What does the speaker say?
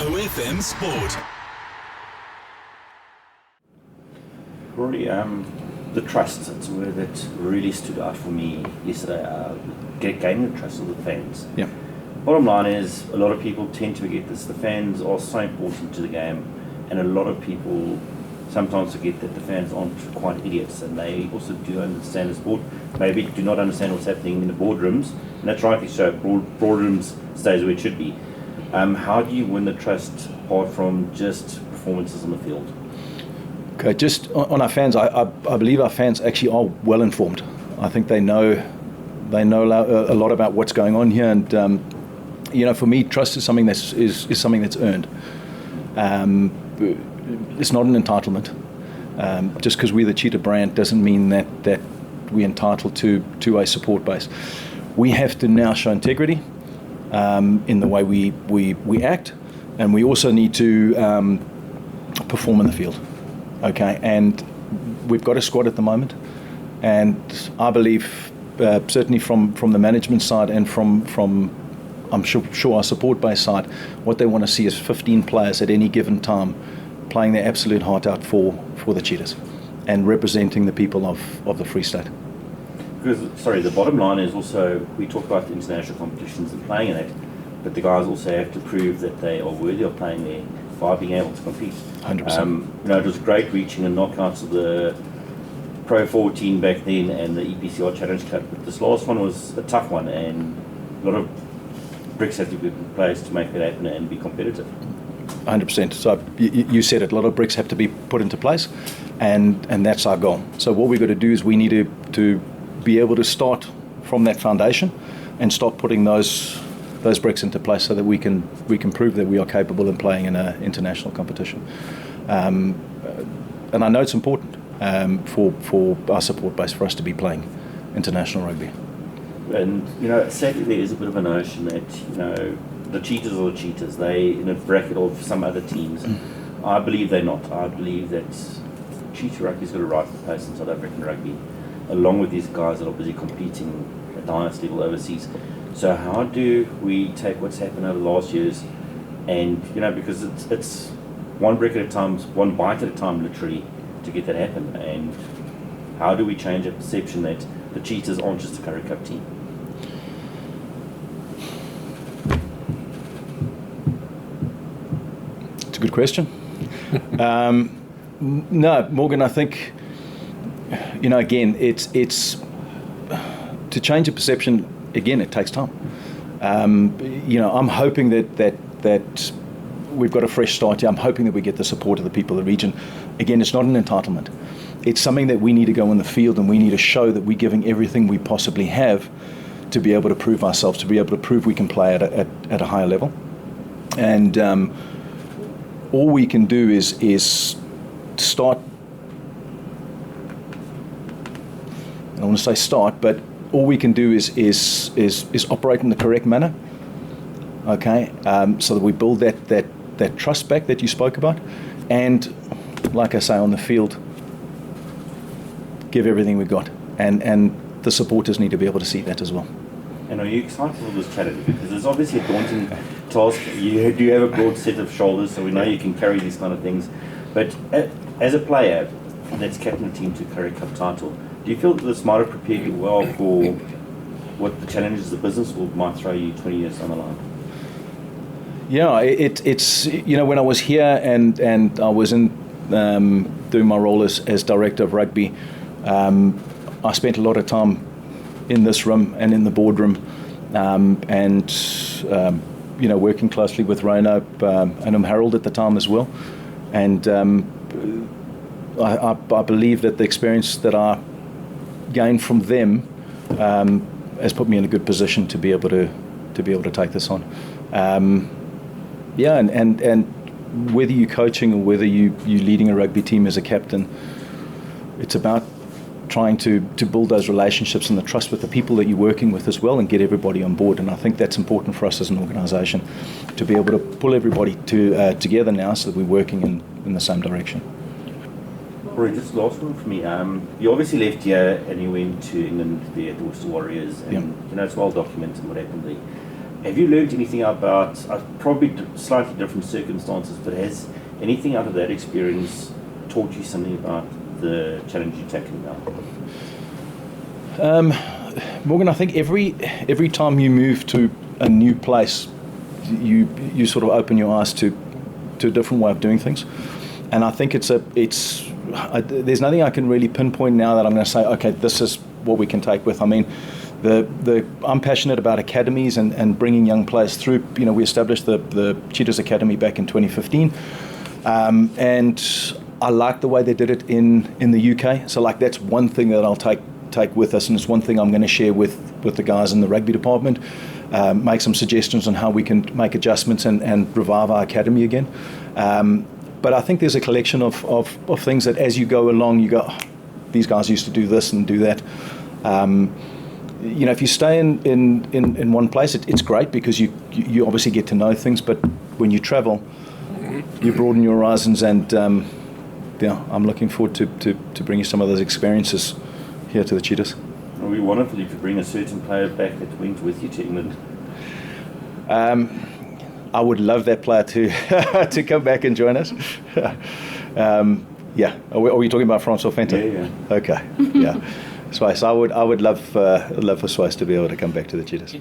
OFM Sport. Rory, the trust, it's a word that really stood out for me yesterday. Gaining the trust of the fans. Yeah. Bottom line is, a lot of people tend to forget this. The fans are so important to the game, and a lot of people sometimes forget that the fans aren't quite idiots, and they also do understand the sport. Maybe do not understand what's happening in the boardrooms, and that's rightly so. Boardrooms stays where it should be. How do you win the trust apart from just performances on the field? Okay, just on our fans, I believe our fans actually are well informed. I think they know a lot about what's going on here, and for me, trust is something is something that's earned. It's not an entitlement. Just because we're the Cheetah brand doesn't mean that we're entitled to a support base. We have to now show integrity in the way we act, and we also need to perform in the field. Okay, and we've got a squad at the moment, and I believe certainly from the management side and from I'm sure our support base side, what they want to see is 15 players at any given time playing their absolute heart out for the Cheetahs and representing the people of the Free State. Because, the bottom line is also, we talk about the international competitions and playing in it, but the guys also have to prove that they are worthy of playing there by being able to compete. 100%. It was great reaching the knockouts of the Pro 14 back then and the EPCR Challenge Cup, but this last one was a tough one, and a lot of bricks have to be in place to make it happen and be competitive. 100%. So you said it, a lot of bricks have to be put into place, and that's our goal. So what we've got to do is we need to be able to start from that foundation and start putting those bricks into place so that we can prove that we are capable of playing in an international competition. And I know it's important for our support base for us to be playing international rugby. And, sadly there is a bit of a notion that, the Cheetahs are the Cheetahs. They in a bracket of some other teams. I believe they're not. I believe that Cheetah Rugby's got a rightful place in South African rugby, along with these guys that are busy competing at the highest level overseas. So how do we take what's happened over the last years and, because it's one brick at a time, one bite at a time, literally, to get that happen. And how do we change that perception that the Cheetahs aren't just a Currie Cup team? It's a good question. No, Morgan, I think, again, it's to change a perception. Again, it takes time. I'm hoping that we've got a fresh start here. I'm hoping that we get the support of the people of the region. Again, it's not an entitlement. It's something that we need to go in the field and we need to show that we're giving everything we possibly have to be able to prove ourselves, to be able to prove we can play at a higher level. And all we can do is start. I don't want to say start, but all we can do is operate in the correct manner, okay? So that we build that trust back that you spoke about, and like I say, on the field, give everything we got, and the supporters need to be able to see that as well. And are you excited for this challenge? Because it's obviously a daunting task. You do have a broad set of shoulders, so we know you can carry these kind of things. But as a player that's captain the team to Currie Cup title, do you feel that this might have prepared you well for what the challenges the business might throw you 20 years down the line? Yeah, it's when I was here and I was in doing my role as director of rugby, I spent a lot of time in this room and in the boardroom, and working closely with Rono and Harold at the time as well, and I believe that the experience that I gained from them has put me in a good position to be able to take this on. And whether you're coaching or whether you're leading a rugby team as a captain, it's about trying to build those relationships and the trust with the people that you're working with as well, and get everybody on board. And I think that's important for us as an organisation, to be able to pull everybody together now so that we're working in the same direction. Rory, just last one for me. You obviously left here and you went to England to be at the Worcester Warriors, and it's well documented what happened there. have you learned anything about, probably slightly different circumstances, but has anything out of that experience taught you something about the challenge you're tackling now? Morgan, I think every time you move to a new place, you sort of open your eyes to a different way of doing things, and I think there's nothing I can really pinpoint now that I'm going to say, okay, this is what we can take with. I mean, I'm passionate about academies and bringing young players through. You know, we established the Cheetahs Academy back in 2015, and I like the way they did it in the UK. So like that's one thing that I'll take with us, and it's one thing I'm going to share with the guys in the rugby department. Make some suggestions on how we can make adjustments and revive our academy again. But I think there's a collection of things that as you go along, you go, oh, these guys used to do this and do that. You know, if you stay in one place, it's great because you obviously get to know things. But when you travel, you broaden your horizons, and I'm looking forward to bring you some of those experiences here to the Cheetahs. It would be wonderful if you bring a certain player back that went with you to England. I would love that player to come back and join us. Yeah. Are we talking about Francois Fenton? Yeah. Okay. Yeah. Swice. I would love for Swice to be able to come back to the Cheetahs.